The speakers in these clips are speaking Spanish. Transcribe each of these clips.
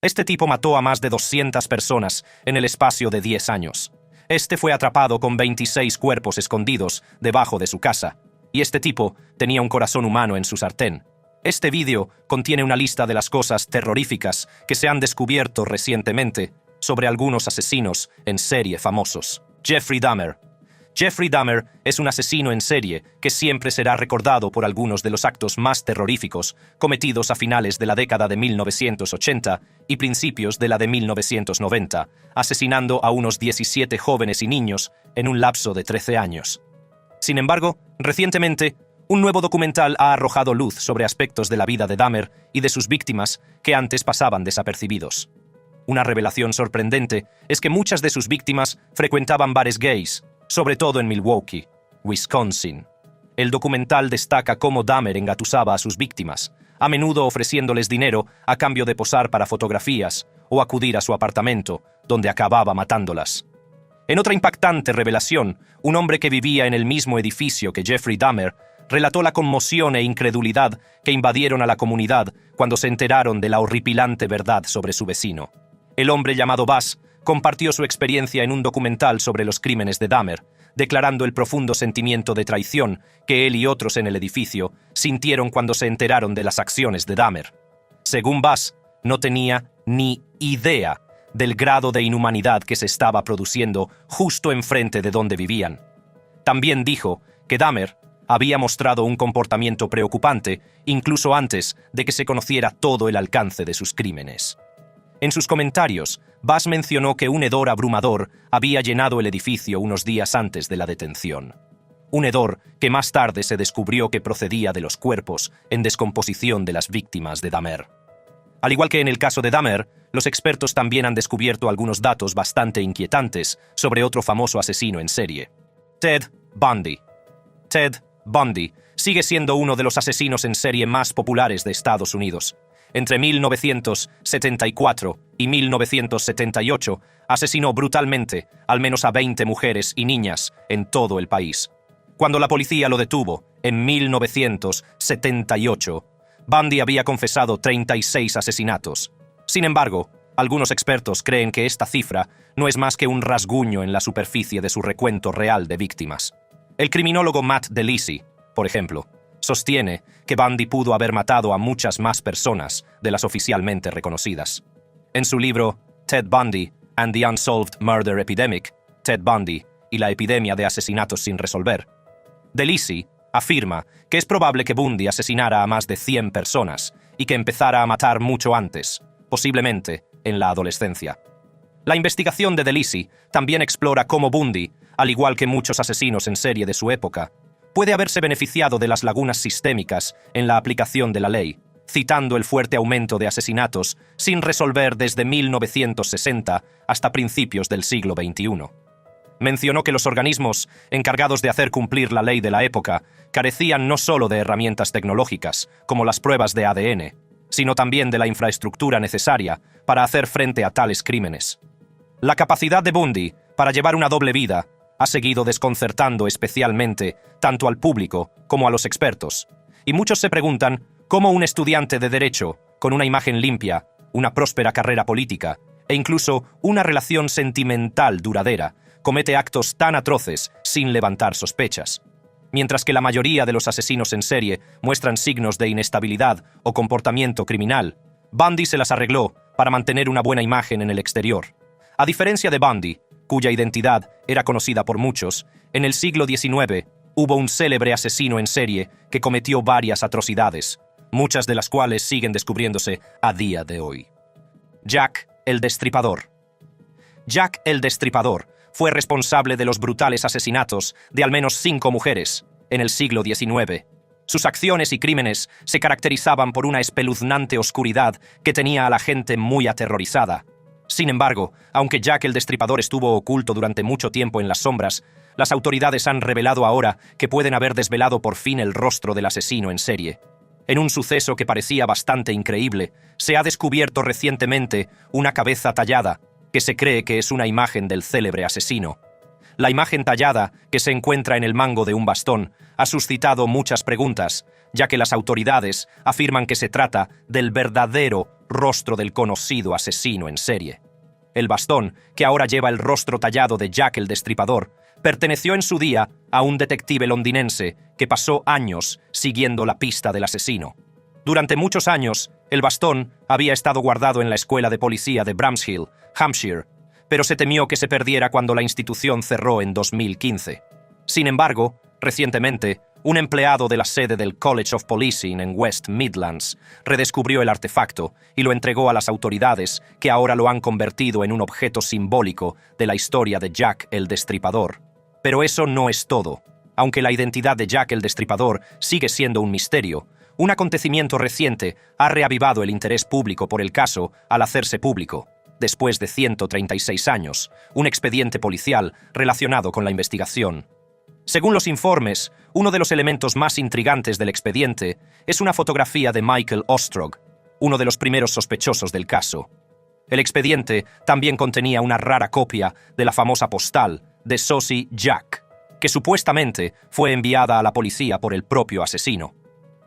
Este tipo mató a más de 200 personas en el espacio de 10 años. Este fue atrapado con 26 cuerpos escondidos debajo de su casa. Y este tipo tenía un corazón humano en su sartén. Este vídeo contiene una lista de las cosas terroríficas que se han descubierto recientemente sobre algunos asesinos en serie famosos. Jeffrey Dahmer. Jeffrey Dahmer es un asesino en serie que siempre será recordado por algunos de los actos más terroríficos cometidos a finales de la década de 1980 y principios de la de 1990, asesinando a unos 17 jóvenes y niños en un lapso de 13 años. Sin embargo, recientemente, un nuevo documental ha arrojado luz sobre aspectos de la vida de Dahmer y de sus víctimas que antes pasaban desapercibidos. Una revelación sorprendente es que muchas de sus víctimas frecuentaban bares gays, sobre todo en Milwaukee, Wisconsin. El documental destaca cómo Dahmer engatusaba a sus víctimas, a menudo ofreciéndoles dinero a cambio de posar para fotografías o acudir a su apartamento, donde acababa matándolas. En otra impactante revelación, un hombre que vivía en el mismo edificio que Jeffrey Dahmer relató la conmoción e incredulidad que invadieron a la comunidad cuando se enteraron de la horripilante verdad sobre su vecino. El hombre llamado Buzz compartió su experiencia en un documental sobre los crímenes de Dahmer, declarando el profundo sentimiento de traición que él y otros en el edificio sintieron cuando se enteraron de las acciones de Dahmer. Según Buzz, no tenía ni idea del grado de inhumanidad que se estaba produciendo justo enfrente de donde vivían. También dijo que Dahmer había mostrado un comportamiento preocupante incluso antes de que se conociera todo el alcance de sus crímenes. En sus comentarios, Buzz mencionó que un hedor abrumador había llenado el edificio unos días antes de la detención. Un hedor que más tarde se descubrió que procedía de los cuerpos en descomposición de las víctimas de Dahmer. Al igual que en el caso de Dahmer, los expertos también han descubierto algunos datos bastante inquietantes sobre otro famoso asesino en serie: Ted Bundy. Ted Bundy sigue siendo uno de los asesinos en serie más populares de Estados Unidos. Entre 1974 y 1978 asesinó brutalmente al menos a 20 mujeres y niñas en todo el país. Cuando la policía lo detuvo en 1978, Bundy había confesado 36 asesinatos. Sin embargo, algunos expertos creen que esta cifra no es más que un rasguño en la superficie de su recuento real de víctimas. El criminólogo Matt DeLisi, por ejemplo, sostiene que Bundy pudo haber matado a muchas más personas de las oficialmente reconocidas. En su libro Ted Bundy and the Unsolved Murder Epidemic, Ted Bundy y la epidemia de asesinatos sin resolver, DeLisi afirma que es probable que Bundy asesinara a más de 100 personas y que empezara a matar mucho antes, posiblemente en la adolescencia. La investigación de DeLisi también explora cómo Bundy, al igual que muchos asesinos en serie de su época, puede haberse beneficiado de las lagunas sistémicas en la aplicación de la ley, citando el fuerte aumento de asesinatos sin resolver desde 1960 hasta principios del siglo XXI. Mencionó que los organismos encargados de hacer cumplir la ley de la época carecían no solo de herramientas tecnológicas, como las pruebas de ADN, sino también de la infraestructura necesaria para hacer frente a tales crímenes. La capacidad de Bundy para llevar una doble vida ha seguido desconcertando especialmente tanto al público como a los expertos, y muchos se preguntan cómo un estudiante de Derecho, con una imagen limpia, una próspera carrera política e incluso una relación sentimental duradera, comete actos tan atroces sin levantar sospechas. Mientras que la mayoría de los asesinos en serie muestran signos de inestabilidad o comportamiento criminal, Bundy se las arregló para mantener una buena imagen en el exterior. A diferencia de Bundy, cuya identidad era conocida por muchos, en el siglo XIX hubo un célebre asesino en serie que cometió varias atrocidades, muchas de las cuales siguen descubriéndose a día de hoy. Jack el Destripador. Jack el Destripador fue responsable de los brutales asesinatos de al menos 5 mujeres en el siglo XIX. Sus acciones y crímenes se caracterizaban por una espeluznante oscuridad que tenía a la gente muy aterrorizada. Sin embargo, aunque Jack el Destripador estuvo oculto durante mucho tiempo en las sombras, las autoridades han revelado ahora que pueden haber desvelado por fin el rostro del asesino en serie. En un suceso que parecía bastante increíble, se ha descubierto recientemente una cabeza tallada, que se cree que es una imagen del célebre asesino. La imagen tallada, que se encuentra en el mango de un bastón, ha suscitado muchas preguntas, ya que las autoridades afirman que se trata del verdadero rostro del conocido asesino en serie. El bastón, que ahora lleva el rostro tallado de Jack el Destripador, perteneció en su día a un detective londinense que pasó años siguiendo la pista del asesino. Durante muchos años, el bastón había estado guardado en la escuela de policía de Bramshill, Hampshire, pero se temió que se perdiera cuando la institución cerró en 2015. Sin embargo, recientemente, un empleado de la sede del College of Policing en West Midlands redescubrió el artefacto y lo entregó a las autoridades, que ahora lo han convertido en un objeto simbólico de la historia de Jack el Destripador. Pero eso no es todo. Aunque la identidad de Jack el Destripador sigue siendo un misterio, un acontecimiento reciente ha reavivado el interés público por el caso al hacerse público, después de 136 años, un expediente policial relacionado con la investigación. Según los informes, uno de los elementos más intrigantes del expediente es una fotografía de Michael Ostrog, uno de los primeros sospechosos del caso. El expediente también contenía una rara copia de la famosa postal de Saucy Jack, que supuestamente fue enviada a la policía por el propio asesino.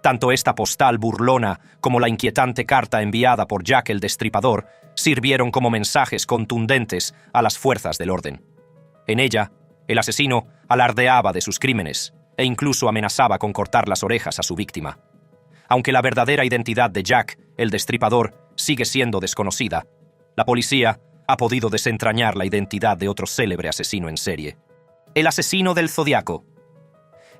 Tanto esta postal burlona como la inquietante carta enviada por Jack el Destripador sirvieron como mensajes contundentes a las fuerzas del orden. En ella, el asesino alardeaba de sus crímenes e incluso amenazaba con cortar las orejas a su víctima. Aunque la verdadera identidad de Jack el Destripador sigue siendo desconocida, la policía ha podido desentrañar la identidad de otro célebre asesino en serie: el asesino del Zodíaco.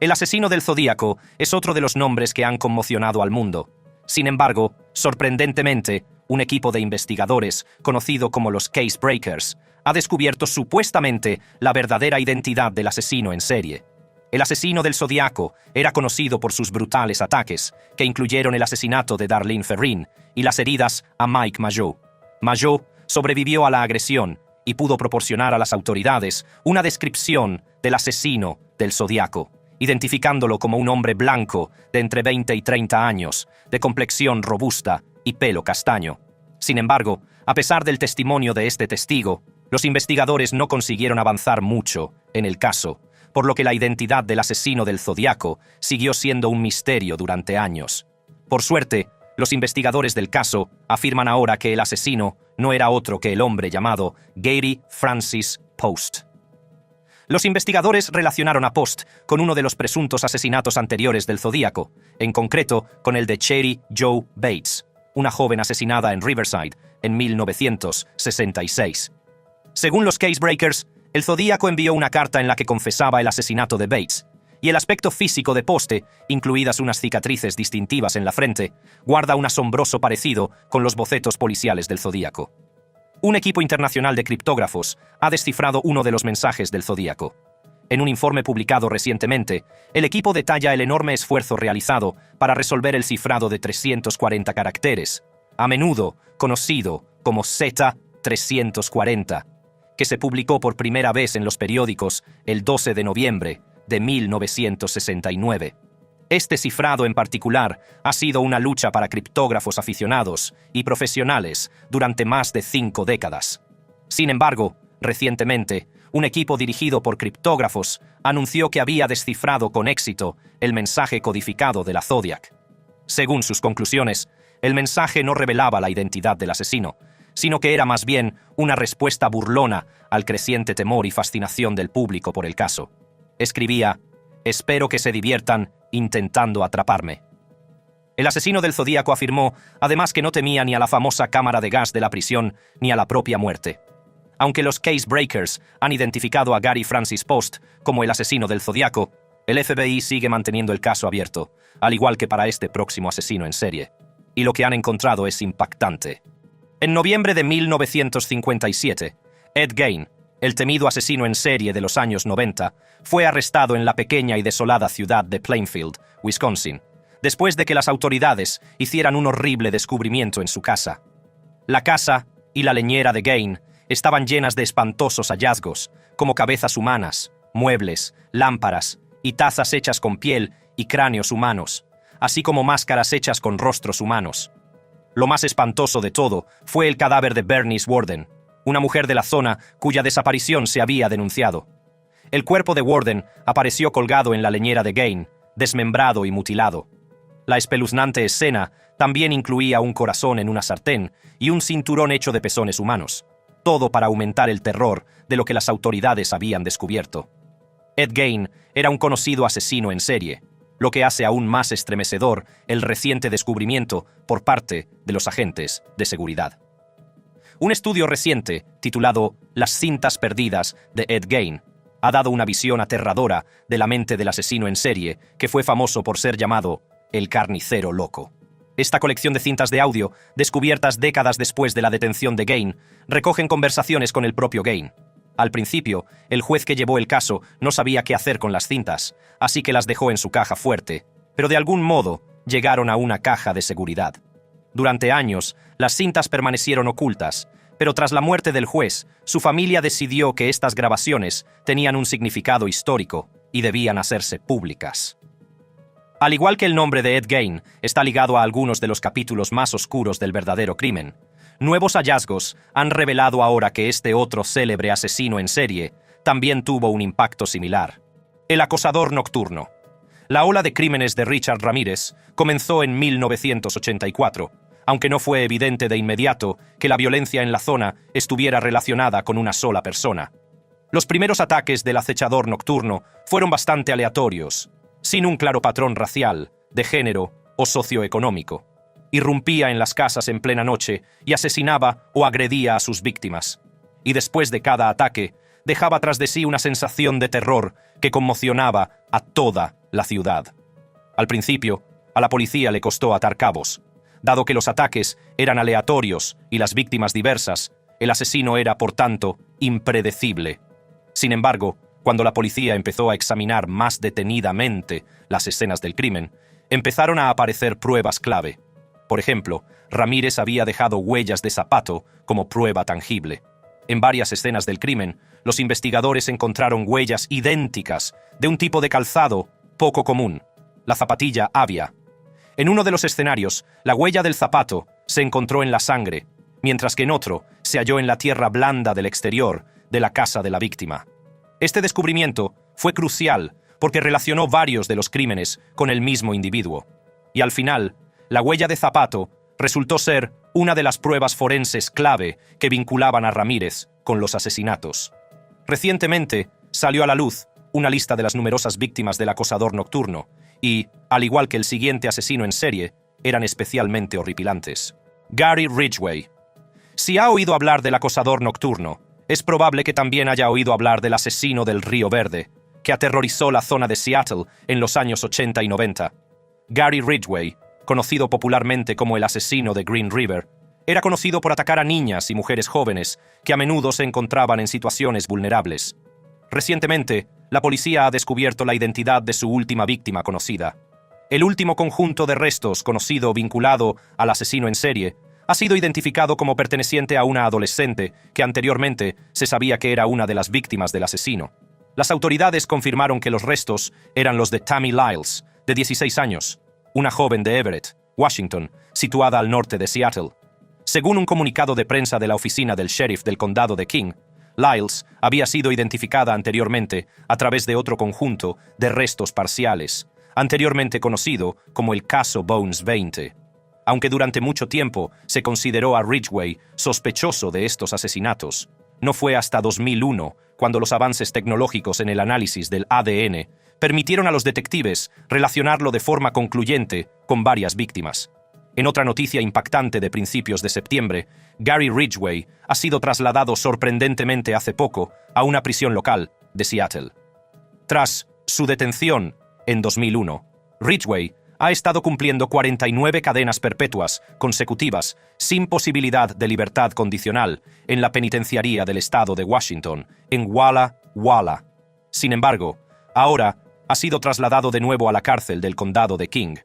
El asesino del Zodíaco es otro de los nombres que han conmocionado al mundo. Sin embargo, sorprendentemente, un equipo de investigadores, conocido como los Case Breakers, ha descubierto supuestamente la verdadera identidad del asesino en serie. El asesino del Zodíaco era conocido por sus brutales ataques, que incluyeron el asesinato de Darlene Ferrin y las heridas a Mike Mageau. Mageau sobrevivió a la agresión y pudo proporcionar a las autoridades una descripción del asesino del Zodíaco, identificándolo como un hombre blanco de entre 20 y 30 años, de complexión robusta y pelo castaño. Sin embargo, a pesar del testimonio de este testigo, los investigadores no consiguieron avanzar mucho en el caso, por lo que la identidad del asesino del Zodíaco siguió siendo un misterio durante años. Por suerte, los investigadores del caso afirman ahora que el asesino no era otro que el hombre llamado Gary Francis Post. Los investigadores relacionaron a Post con uno de los presuntos asesinatos anteriores del Zodíaco, en concreto con el de Cheri Jo Bates, una joven asesinada en Riverside en 1966. Según los Case Breakers, el Zodíaco envió una carta en la que confesaba el asesinato de Bates, y el aspecto físico de Poste, incluidas unas cicatrices distintivas en la frente, guarda un asombroso parecido con los bocetos policiales del Zodíaco. Un equipo internacional de criptógrafos ha descifrado uno de los mensajes del Zodíaco. En un informe publicado recientemente, el equipo detalla el enorme esfuerzo realizado para resolver el cifrado de 340 caracteres, a menudo conocido como Z340, que se publicó por primera vez en los periódicos el 12 de noviembre de 1969. Este cifrado en particular ha sido una lucha para criptógrafos aficionados y profesionales durante más de 5 décadas. Sin embargo, recientemente, un equipo dirigido por criptógrafos anunció que había descifrado con éxito el mensaje codificado de la Zodiac. Según sus conclusiones, el mensaje no revelaba la identidad del asesino, sino que era más bien una respuesta burlona al creciente temor y fascinación del público por el caso. Escribía: «Espero que se diviertan intentando atraparme». El asesino del Zodíaco afirmó, además, que no temía ni a la famosa cámara de gas de la prisión ni a la propia muerte. Aunque los Case Breakers han identificado a Gary Francis Post como el asesino del Zodíaco, el FBI sigue manteniendo el caso abierto, al igual que para este próximo asesino en serie. Y lo que han encontrado es impactante. En noviembre de 1957, Ed Gein, el temido asesino en serie de los años 90, fue arrestado en la pequeña y desolada ciudad de Plainfield, Wisconsin, después de que las autoridades hicieran un horrible descubrimiento en su casa. La casa y la leñera de Gein estaban llenas de espantosos hallazgos, como cabezas humanas, muebles, lámparas y tazas hechas con piel y cráneos humanos, así como máscaras hechas con rostros humanos. Lo más espantoso de todo fue el cadáver de Bernice Worden, una mujer de la zona cuya desaparición se había denunciado. El cuerpo de Worden apareció colgado en la leñera de Gein, desmembrado y mutilado. La espeluznante escena También incluía un corazón en una sartén y un cinturón hecho de pezones humanos, todo para aumentar el terror de lo que las autoridades habían descubierto. Ed Gein era un conocido asesino en serie, lo que hace aún más estremecedor el reciente descubrimiento por parte de los agentes de seguridad. Un estudio reciente, titulado Las cintas perdidas de Ed Gein, ha dado una visión aterradora de la mente del asesino en serie que fue famoso por ser llamado el carnicero loco. Esta colección de cintas de audio, descubiertas décadas después de la detención de Gein, recogen conversaciones con el propio Gein. Al principio, el juez que llevó el caso no sabía qué hacer con las cintas, así que las dejó en su caja fuerte, pero de algún modo llegaron a una caja de seguridad. Durante años, las cintas permanecieron ocultas, pero tras la muerte del juez, su familia decidió que estas grabaciones tenían un significado histórico y debían hacerse públicas. Al igual que el nombre de Ed Gein está ligado a algunos de los capítulos más oscuros del verdadero crimen, nuevos hallazgos han revelado ahora que este otro célebre asesino en serie también tuvo un impacto similar. El acosador nocturno. La ola de crímenes de Richard Ramírez comenzó en 1984, aunque no fue evidente de inmediato que la violencia en la zona estuviera relacionada con una sola persona. Los primeros ataques del acechador nocturno fueron bastante aleatorios, sin un claro patrón racial, de género o socioeconómico. Irrumpía en las casas en plena noche y asesinaba o agredía a sus víctimas. Y después de cada ataque, dejaba tras de sí una sensación de terror que conmocionaba a toda la ciudad. Al principio, a la policía le costó atar cabos. Dado que los ataques eran aleatorios y las víctimas diversas, el asesino era, por tanto, impredecible. Sin embargo, cuando la policía empezó a examinar más detenidamente las escenas del crimen, empezaron a aparecer pruebas clave. Por ejemplo, Ramírez había dejado huellas de zapato como prueba tangible. En varias escenas del crimen, los investigadores encontraron huellas idénticas de un tipo de calzado poco común, la zapatilla Avia. En uno de los escenarios, la huella del zapato se encontró en la sangre, mientras que en otro se halló en la tierra blanda del exterior de la casa de la víctima. Este descubrimiento fue crucial porque relacionó varios de los crímenes con el mismo individuo. Y al final, la huella de zapato resultó ser una de las pruebas forenses clave que vinculaban a Ramírez con los asesinatos. Recientemente salió a la luz una lista de las numerosas víctimas del acosador nocturno y, al igual que el siguiente asesino en serie, eran especialmente horripilantes. Gary Ridgway. Si ha oído hablar del acosador nocturno, es probable que también haya oído hablar del asesino del Río Verde, que aterrorizó la zona de Seattle en los años 80 y 90. Gary Ridgway, conocido popularmente como el asesino de Green River, era conocido por atacar a niñas y mujeres jóvenes que a menudo se encontraban en situaciones vulnerables. Recientemente, la policía ha descubierto la identidad de su última víctima conocida. El último conjunto de restos conocido vinculado al asesino en serie ha sido identificado como perteneciente a una adolescente que anteriormente se sabía que era una de las víctimas del asesino. Las autoridades confirmaron que los restos eran los de Tammy Lyles, de 16 años, una joven de Everett, Washington, situada al norte de Seattle. Según un comunicado de prensa de la oficina del sheriff del condado de King, Lyles había sido identificada anteriormente a través de otro conjunto de restos parciales, anteriormente conocido como el caso Bones 20. Aunque durante mucho tiempo se consideró a Ridgway sospechoso de estos asesinatos, no fue hasta 2001 cuando los avances tecnológicos en el análisis del ADN permitieron a los detectives relacionarlo de forma concluyente con varias víctimas. En otra noticia impactante de principios de septiembre, Gary Ridgway ha sido trasladado sorprendentemente hace poco a una prisión local de Seattle. Tras su detención en 2001, Ridgway ha estado cumpliendo 49 cadenas perpetuas consecutivas sin posibilidad de libertad condicional en la penitenciaría del estado de Washington, en Walla Walla. Sin embargo, ahora ha sido trasladado de nuevo a la cárcel del condado de King.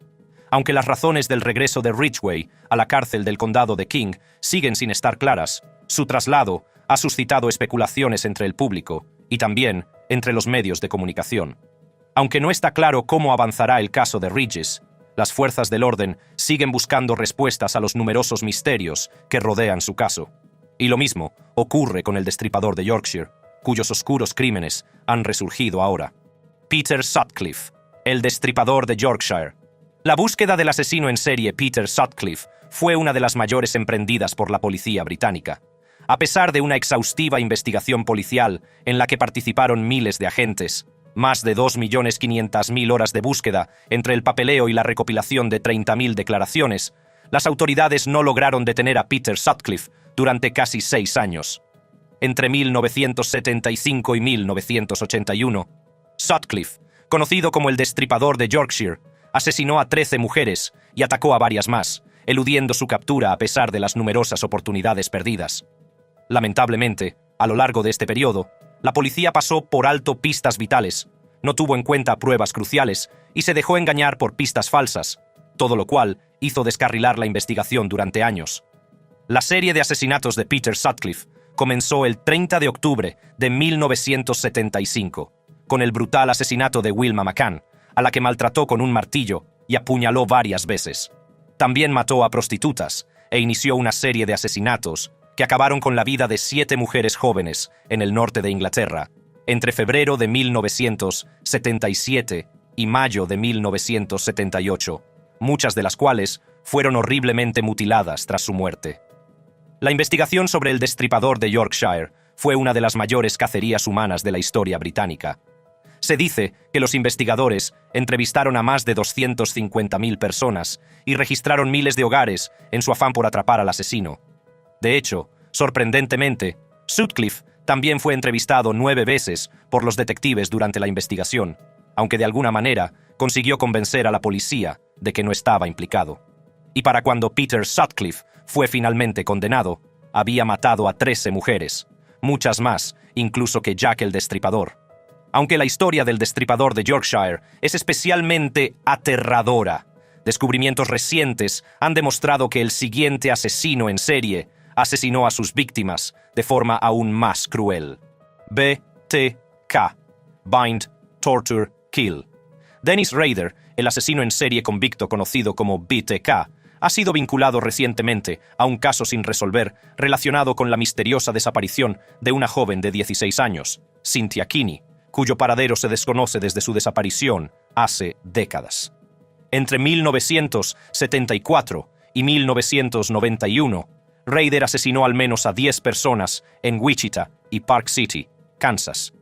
Aunque las razones del regreso de Ridgway a la cárcel del condado de King siguen sin estar claras, su traslado ha suscitado especulaciones entre el público y también entre los medios de comunicación. Aunque no está claro cómo avanzará el caso de Ridges, las fuerzas del orden siguen buscando respuestas a los numerosos misterios que rodean su caso. Y lo mismo ocurre con el destripador de Yorkshire, cuyos oscuros crímenes han resurgido ahora. Peter Sutcliffe, el destripador de Yorkshire. La búsqueda del asesino en serie Peter Sutcliffe fue una de las mayores emprendidas por la policía británica. A pesar de una exhaustiva investigación policial en la que participaron miles de agentes, más de 2.500.000 horas de búsqueda entre el papeleo y la recopilación de 30.000 declaraciones, las autoridades no lograron detener a Peter Sutcliffe durante casi 6 años. Entre 1975 y 1981, Sutcliffe, conocido como el Destripador de Yorkshire, asesinó a 13 mujeres y atacó a varias más, eludiendo su captura a pesar de las numerosas oportunidades perdidas. Lamentablemente, a lo largo de este periodo, la policía pasó por alto pistas vitales, no tuvo en cuenta pruebas cruciales y se dejó engañar por pistas falsas, todo lo cual hizo descarrilar la investigación durante años. La serie de asesinatos de Peter Sutcliffe comenzó el 30 de octubre de 1975, con el brutal asesinato de Wilma McCann, a la que maltrató con un martillo y apuñaló varias veces. También mató a prostitutas e inició una serie de asesinatos que acabaron con la vida de 7 mujeres jóvenes en el norte de Inglaterra, entre febrero de 1977 y mayo de 1978, muchas de las cuales fueron horriblemente mutiladas tras su muerte. La investigación sobre el Destripador de Yorkshire fue una de las mayores cacerías humanas de la historia británica. Se dice que los investigadores entrevistaron a más de 250.000 personas y registraron miles de hogares en su afán por atrapar al asesino. De hecho, sorprendentemente, Sutcliffe también fue entrevistado 9 veces por los detectives durante la investigación, aunque de alguna manera consiguió convencer a la policía de que no estaba implicado. Y para cuando Peter Sutcliffe fue finalmente condenado, había matado a 13 mujeres, muchas más incluso que Jack el Destripador. Aunque la historia del Destripador de Yorkshire es especialmente aterradora, descubrimientos recientes han demostrado que el siguiente asesino en serie asesinó a sus víctimas de forma aún más cruel. BTK. Bind, Torture, Kill. Dennis Rader, el asesino en serie convicto conocido como BTK, ha sido vinculado recientemente a un caso sin resolver relacionado con la misteriosa desaparición de una joven de 16 años, Cynthia Kinney, cuyo paradero se desconoce desde su desaparición hace décadas. Entre 1974 y 1991, Rader asesinó al menos a 10 personas en Wichita y Park City, Kansas.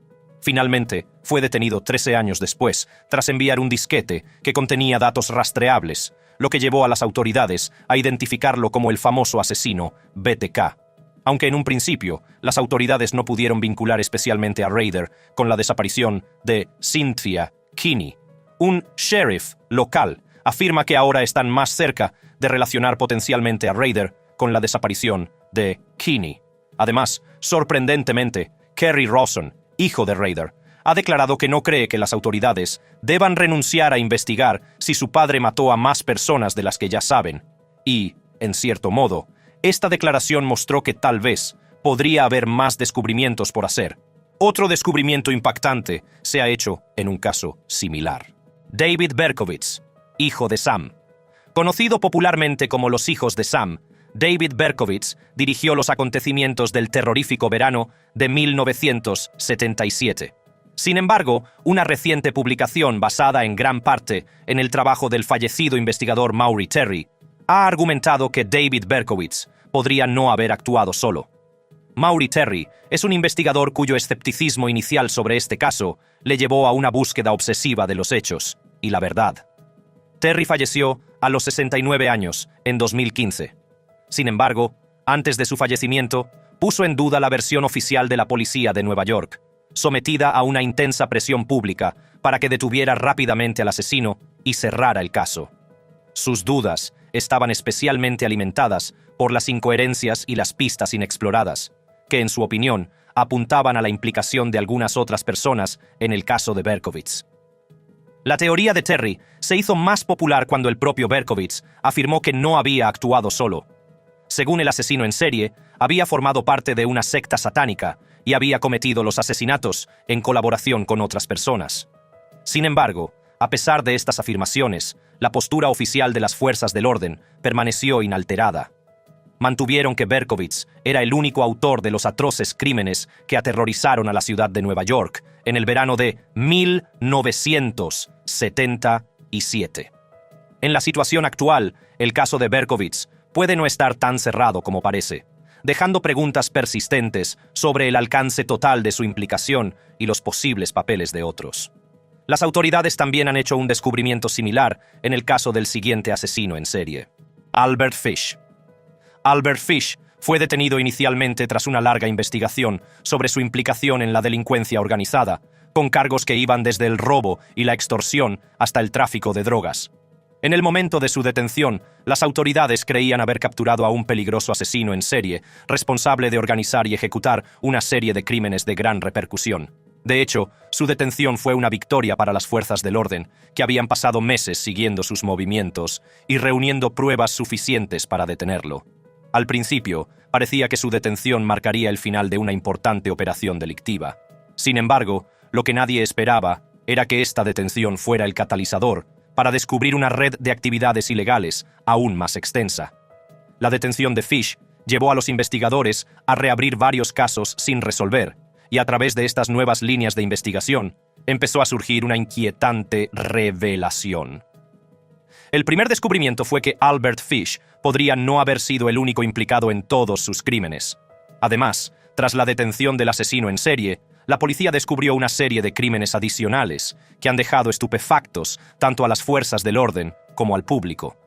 Finalmente, fue detenido 13 años después, tras enviar un disquete que contenía datos rastreables, lo que llevó a las autoridades a identificarlo como el famoso asesino BTK. Aunque en un principio, las autoridades no pudieron vincular especialmente a Rader con la desaparición de Cynthia Kinney. Un sheriff local afirma que ahora están más cerca de relacionar potencialmente a Rader con la desaparición de Kinney. Además, sorprendentemente, Kerry Rawson, hijo de Rader, ha declarado que no cree que las autoridades deban renunciar a investigar si su padre mató a más personas de las que ya saben. Y, en cierto modo, esta declaración mostró que tal vez podría haber más descubrimientos por hacer. Otro descubrimiento impactante se ha hecho en un caso similar. David Berkowitz, hijo de Sam. Conocido popularmente como los hijos de Sam, David Berkowitz dirigió los acontecimientos del terrorífico verano de 1977. Sin embargo, una reciente publicación basada en gran parte en el trabajo del fallecido investigador Maury Terry ha argumentado que David Berkowitz podría no haber actuado solo. Maury Terry es un investigador cuyo escepticismo inicial sobre este caso le llevó a una búsqueda obsesiva de los hechos y la verdad. Terry falleció a los 69 años en 2015. Sin embargo, antes de su fallecimiento, puso en duda la versión oficial de la policía de Nueva York, sometida a una intensa presión pública para que detuviera rápidamente al asesino y cerrara el caso. Sus dudas estaban especialmente alimentadas por las incoherencias y las pistas inexploradas, que en su opinión apuntaban a la implicación de algunas otras personas en el caso de Berkowitz. La teoría de Terry se hizo más popular cuando el propio Berkowitz afirmó que no había actuado solo. Según el asesino en serie, había formado parte de una secta satánica y había cometido los asesinatos en colaboración con otras personas. Sin embargo, a pesar de estas afirmaciones, la postura oficial de las fuerzas del orden permaneció inalterada. Mantuvieron que Berkowitz era el único autor de los atroces crímenes que aterrorizaron a la ciudad de Nueva York en el verano de 1977. En la situación actual, el caso de Berkowitz puede no estar tan cerrado como parece, dejando preguntas persistentes sobre el alcance total de su implicación y los posibles papeles de otros. Las autoridades también han hecho un descubrimiento similar en el caso del siguiente asesino en serie, Albert Fish. Albert Fish fue detenido inicialmente tras una larga investigación sobre su implicación en la delincuencia organizada, con cargos que iban desde el robo y la extorsión hasta el tráfico de drogas. En el momento de su detención, las autoridades creían haber capturado a un peligroso asesino en serie, responsable de organizar y ejecutar una serie de crímenes de gran repercusión. De hecho, su detención fue una victoria para las fuerzas del orden, que habían pasado meses siguiendo sus movimientos y reuniendo pruebas suficientes para detenerlo. Al principio, parecía que su detención marcaría el final de una importante operación delictiva. Sin embargo, lo que nadie esperaba era que esta detención fuera el catalizador para descubrir una red de actividades ilegales aún más extensa. La detención de Fish llevó a los investigadores a reabrir varios casos sin resolver, y a través de estas nuevas líneas de investigación, empezó a surgir una inquietante revelación. El primer descubrimiento fue que Albert Fish podría no haber sido el único implicado en todos sus crímenes. Además, tras la detención del asesino en serie, la policía descubrió una serie de crímenes adicionales que han dejado estupefactos tanto a las fuerzas del orden como al público.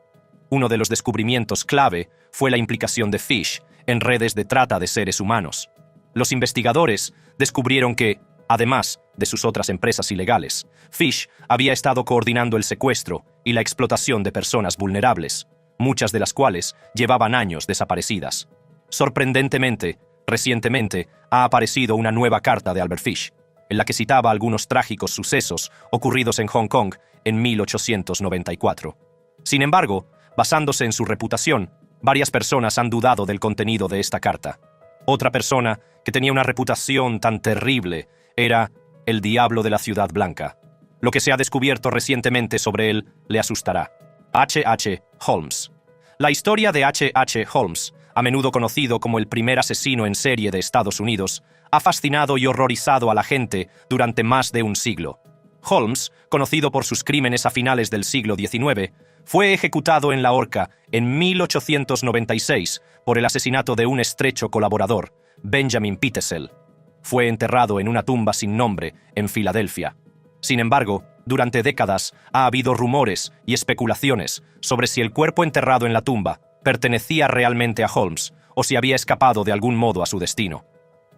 Uno de los descubrimientos clave fue la implicación de Fish en redes de trata de seres humanos. Los investigadores descubrieron que, además de sus otras empresas ilegales, Fish había estado coordinando el secuestro y la explotación de personas vulnerables, muchas de las cuales llevaban años desaparecidas. Sorprendentemente, recientemente ha aparecido una nueva carta de Albert Fish, en la que citaba algunos trágicos sucesos ocurridos en Hong Kong en 1894. Sin embargo, basándose en su reputación, varias personas han dudado del contenido de esta carta. Otra persona que tenía una reputación tan terrible era el Diablo de la Ciudad Blanca. Lo que se ha descubierto recientemente sobre él le asustará. H.H. Holmes. La historia de H.H. Holmes, a menudo conocido como el primer asesino en serie de Estados Unidos, ha fascinado y horrorizado a la gente durante más de un siglo. Holmes, conocido por sus crímenes a finales del siglo XIX, fue ejecutado en la horca en 1896 por el asesinato de un estrecho colaborador, Benjamin Pitezel. Fue enterrado en una tumba sin nombre en Filadelfia. Sin embargo, durante décadas ha habido rumores y especulaciones sobre si el cuerpo enterrado en la tumba pertenecía realmente a Holmes o si había escapado de algún modo a su destino.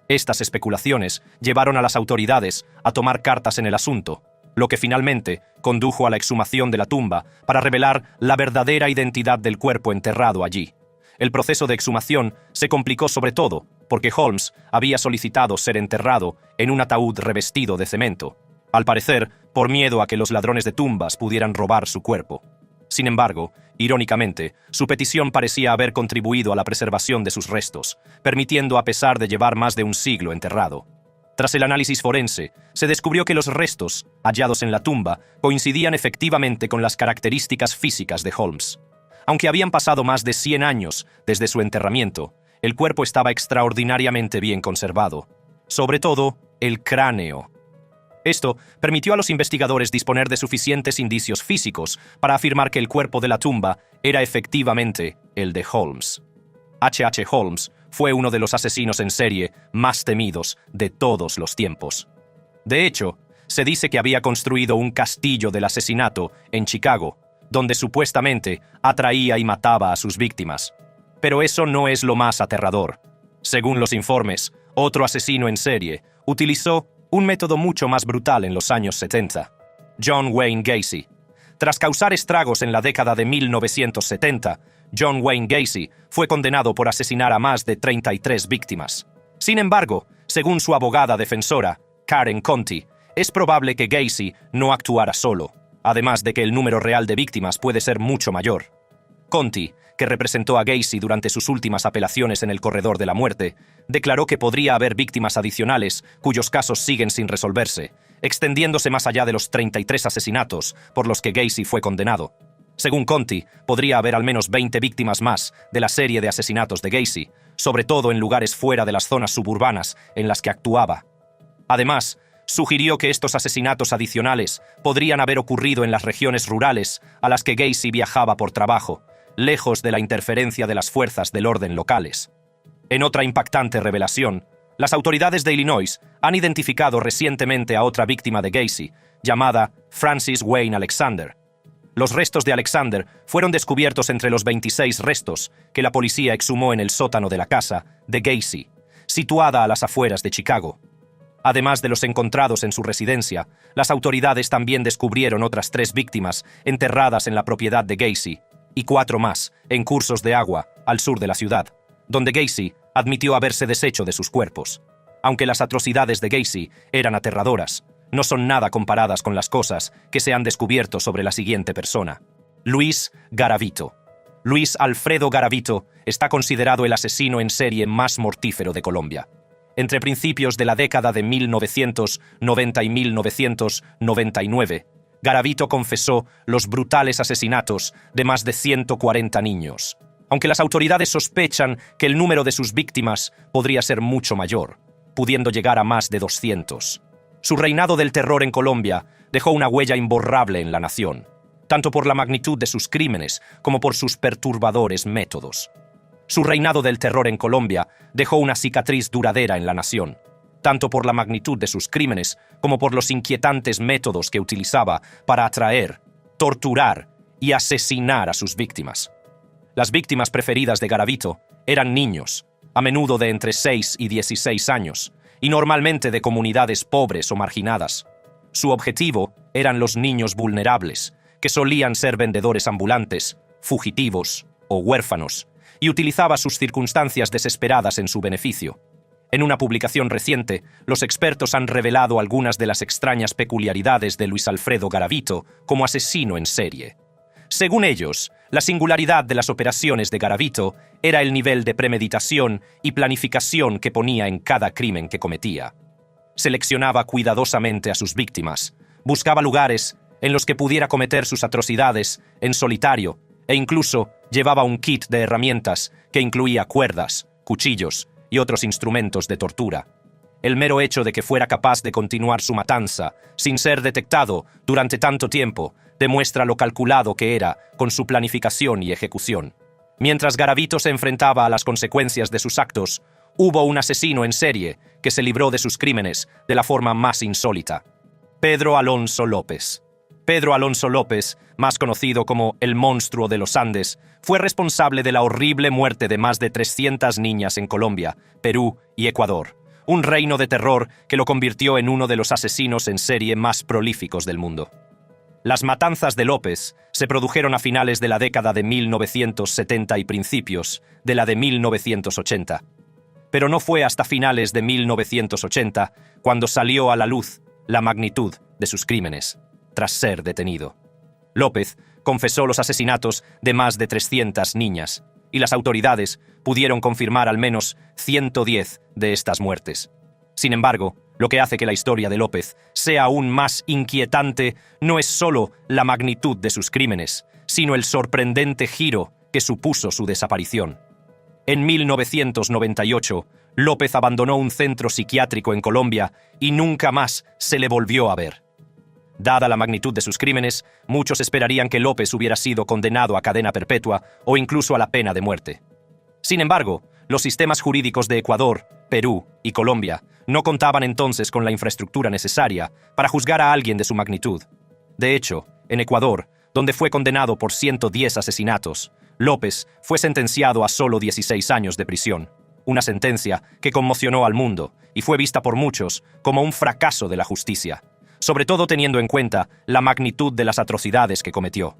Estas especulaciones llevaron a las autoridades a tomar cartas en el asunto, lo que finalmente condujo a la exhumación de la tumba para revelar la verdadera identidad del cuerpo enterrado allí. El proceso de exhumación se complicó sobre todo porque Holmes había solicitado ser enterrado en un ataúd revestido de cemento, al parecer por miedo a que los ladrones de tumbas pudieran robar su cuerpo. Sin embargo, irónicamente, su petición parecía haber contribuido a la preservación de sus restos, permitiendo a pesar de llevar más de un siglo enterrado. Tras el análisis forense, se descubrió que los restos, hallados en la tumba, coincidían efectivamente con las características físicas de Holmes. Aunque habían pasado más de 100 años desde su enterramiento, el cuerpo estaba extraordinariamente bien conservado, sobre todo el cráneo. Esto permitió a los investigadores disponer de suficientes indicios físicos para afirmar que el cuerpo de la tumba era efectivamente el de Holmes. H.H. Holmes fue uno de los asesinos en serie más temidos de todos los tiempos. De hecho, se dice que había construido un castillo del asesinato en Chicago, donde supuestamente atraía y mataba a sus víctimas. Pero eso no es lo más aterrador. Según los informes, otro asesino en serie utilizó un método mucho más brutal en los años 70. John Wayne Gacy. Tras causar estragos en la década de 1970, John Wayne Gacy fue condenado por asesinar a más de 33 víctimas. Sin embargo, según su abogada defensora, Karen Conti, es probable que Gacy no actuara solo, además de que el número real de víctimas puede ser mucho mayor. Conti, que representó a Gacy durante sus últimas apelaciones en el corredor de la muerte, declaró que podría haber víctimas adicionales cuyos casos siguen sin resolverse, extendiéndose más allá de los 33 asesinatos por los que Gacy fue condenado. Según Conti, podría haber al menos 20 víctimas más de la serie de asesinatos de Gacy, sobre todo en lugares fuera de las zonas suburbanas en las que actuaba. Además, Sugirió que estos asesinatos adicionales podrían haber ocurrido en las regiones rurales a las que Gacy viajaba por trabajo, lejos de la interferencia de las fuerzas del orden locales. En otra impactante revelación, las autoridades de Illinois han identificado recientemente a otra víctima de Gacy, llamada Francis Wayne Alexander. Los restos de Alexander fueron descubiertos entre los 26 restos que la policía exhumó en el sótano de la casa de Gacy, situada a las afueras de Chicago. Además de los encontrados en su residencia, las autoridades también descubrieron otras 3 víctimas enterradas en la propiedad de Gacy y 4 más en cursos de agua al sur de la ciudad, donde Gacy admitió haberse deshecho de sus cuerpos. Aunque las atrocidades de Gacy eran aterradoras, no son nada comparadas con las cosas que se han descubierto sobre la siguiente persona. Luis Garavito. Luis Alfredo Garavito está considerado el asesino en serie más mortífero de Colombia. Entre principios de la década de 1990 y 1999, Garavito confesó los brutales asesinatos de más de 140 niños, aunque las autoridades sospechan que el número de sus víctimas podría ser mucho mayor, pudiendo llegar a más de 200. Su reinado del terror en Colombia dejó una huella imborrable en la nación, tanto por la magnitud de sus crímenes como por sus perturbadores métodos. Su reinado del terror en Colombia dejó una cicatriz duradera en la nación, tanto por la magnitud de sus crímenes como por los inquietantes métodos que utilizaba para atraer, torturar y asesinar a sus víctimas. Las víctimas preferidas de Garavito eran niños, a menudo de entre 6 y 16 años, y normalmente de comunidades pobres o marginadas. Su objetivo eran los niños vulnerables, que solían ser vendedores ambulantes, fugitivos o huérfanos, y utilizaba sus circunstancias desesperadas en su beneficio. En una publicación reciente, los expertos han revelado algunas de las extrañas peculiaridades de Luis Alfredo Garavito como asesino en serie. Según ellos, la singularidad de las operaciones de Garavito era el nivel de premeditación y planificación que ponía en cada crimen que cometía. Seleccionaba cuidadosamente a sus víctimas, buscaba lugares en los que pudiera cometer sus atrocidades en solitario e incluso llevaba un kit de herramientas que incluía cuerdas, cuchillos y otros instrumentos de tortura. El mero hecho de que fuera capaz de continuar su matanza sin ser detectado durante tanto tiempo demuestra lo calculado que era con su planificación y ejecución. Mientras Garavito se enfrentaba a las consecuencias de sus actos, hubo un asesino en serie que se libró de sus crímenes de la forma más insólita. Pedro Alonso López. Pedro Alonso López, más conocido como el Monstruo de los Andes, fue responsable de la horrible muerte de más de 300 niñas en Colombia, Perú y Ecuador, un reino de terror que lo convirtió en uno de los asesinos en serie más prolíficos del mundo. Las matanzas de López se produjeron a finales de la década de 1970 y principios de la de 1980. Pero no fue hasta finales de 1980 cuando salió a la luz la magnitud de sus crímenes, tras ser detenido. López confesó los asesinatos de más de 300 niñas, y las autoridades pudieron confirmar al menos 110 de estas muertes. Sin embargo, lo que hace que la historia de López sea aún más inquietante no es solo la magnitud de sus crímenes, sino el sorprendente giro que supuso su desaparición. En 1998, López abandonó un centro psiquiátrico en Colombia y nunca más se le volvió a ver. Dada la magnitud de sus crímenes, muchos esperarían que López hubiera sido condenado a cadena perpetua o incluso a la pena de muerte. Sin embargo, los sistemas jurídicos de Ecuador, Perú y Colombia no contaban entonces con la infraestructura necesaria para juzgar a alguien de su magnitud. De hecho, en Ecuador, donde fue condenado por 110 asesinatos, López fue sentenciado a solo 16 años de prisión, una sentencia que conmocionó al mundo y fue vista por muchos como un fracaso de la justicia, sobre todo teniendo en cuenta la magnitud de las atrocidades que cometió.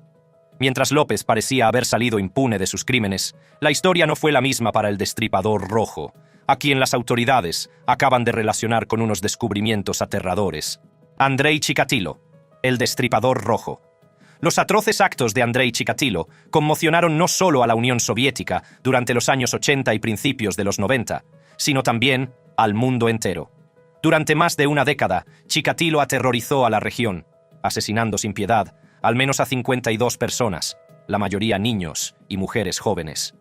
Mientras López parecía haber salido impune de sus crímenes, la historia no fue la misma para el Destripador Rojo, a quien las autoridades acaban de relacionar con unos descubrimientos aterradores. Andrei Chikatilo, el Destripador Rojo. Los atroces actos de Andrei Chikatilo conmocionaron no solo a la Unión Soviética durante los años 80 y principios de los 90, sino también al mundo entero. Durante más de una década, Chikatilo aterrorizó a la región, asesinando sin piedad al menos a 52 personas, la mayoría niños y mujeres jóvenes.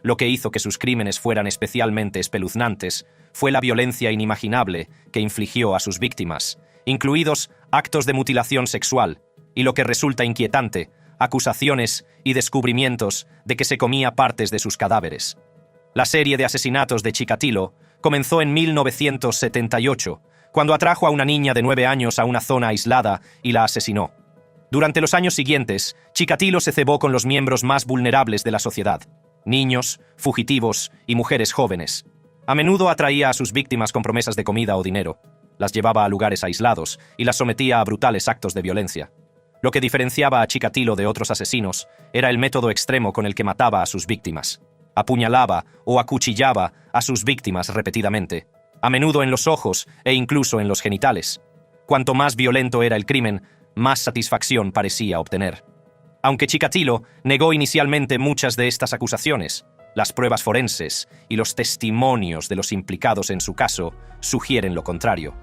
Lo que hizo que sus crímenes fueran especialmente espeluznantes fue la violencia inimaginable que infligió a sus víctimas incluidos actos de mutilación sexual, y lo que resulta inquietante, acusaciones y descubrimientos de que se comía partes de sus cadáveres. La serie de asesinatos de Chikatilo comenzó en 1978, cuando atrajo a una niña de 9 años a una zona aislada y la asesinó. Durante los años siguientes, Chikatilo se cebó con los miembros más vulnerables de la sociedad: niños, fugitivos y mujeres jóvenes. A menudo atraía a sus víctimas con promesas de comida o dinero, las llevaba a lugares aislados y las sometía a brutales actos de violencia. Lo que diferenciaba a Chikatilo de otros asesinos era el método extremo con el que mataba a sus víctimas. Apuñalaba o acuchillaba a sus víctimas repetidamente, a menudo en los ojos e incluso en los genitales. Cuanto más violento era el crimen, más satisfacción parecía obtener. Aunque Chikatilo negó inicialmente muchas de estas acusaciones, las pruebas forenses y los testimonios de los implicados en su caso sugieren lo contrario.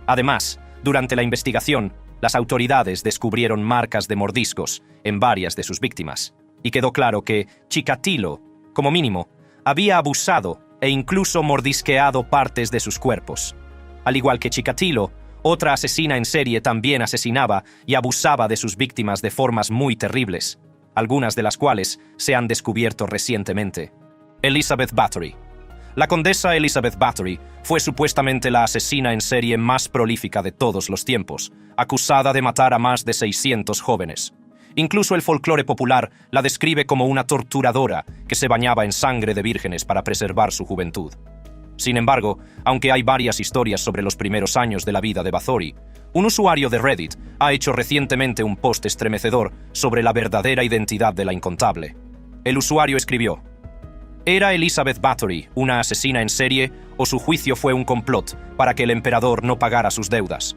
Además, durante la investigación, las autoridades descubrieron marcas de mordiscos en varias de sus víctimas, y quedó claro que Chikatilo, como mínimo, había abusado e incluso mordisqueado partes de sus cuerpos. Al igual que Chikatilo, otra asesina en serie también asesinaba y abusaba de sus víctimas de formas muy terribles, algunas de las cuales se han descubierto recientemente. Elizabeth Bathory. La condesa Elizabeth Bathory fue supuestamente la asesina en serie más prolífica de todos los tiempos, acusada de matar a más de 600 jóvenes. Incluso el folclore popular la describe como una torturadora que se bañaba en sangre de vírgenes para preservar su juventud. Sin embargo, aunque hay varias historias sobre los primeros años de la vida de Bathory, un usuario de Reddit ha hecho recientemente un post estremecedor sobre la verdadera identidad de la incontable. El usuario escribió: ¿era Elizabeth Bathory una asesina en serie o su juicio fue un complot para que el emperador no pagara sus deudas?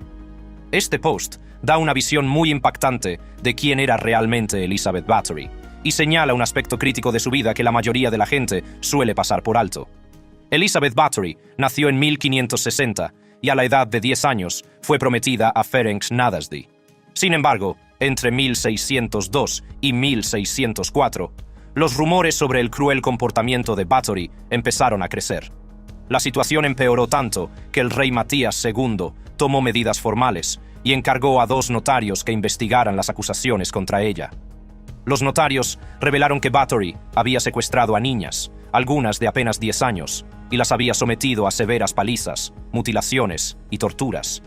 Este post da una visión muy impactante de quién era realmente Elizabeth Bathory y señala un aspecto crítico de su vida que la mayoría de la gente suele pasar por alto. Elizabeth Bathory nació en 1560 y a la edad de 10 años fue prometida a Ferenc Nadasdy. Sin embargo, entre 1602 y 1604, los rumores sobre el cruel comportamiento de Bathory empezaron a crecer. La situación empeoró tanto que el rey Matías II tomó medidas formales y encargó a 2 notarios que investigaran las acusaciones contra ella. Los notarios revelaron que Bathory había secuestrado a niñas, algunas de apenas 10 años, y las había sometido a severas palizas, mutilaciones y torturas.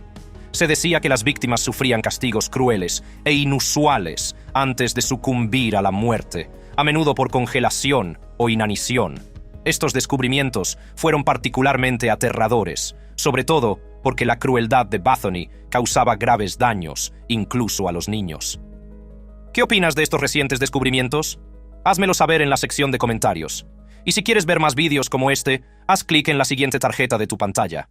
Se decía que las víctimas sufrían castigos crueles e inusuales antes de sucumbir a la muerte, a menudo por congelación o inanición. Estos descubrimientos fueron particularmente aterradores, sobre todo porque la crueldad de Bathory causaba graves daños, incluso a los niños. ¿Qué opinas de estos recientes descubrimientos? Házmelo saber en la sección de comentarios. Y si quieres ver más vídeos como este, haz clic en la siguiente tarjeta de tu pantalla.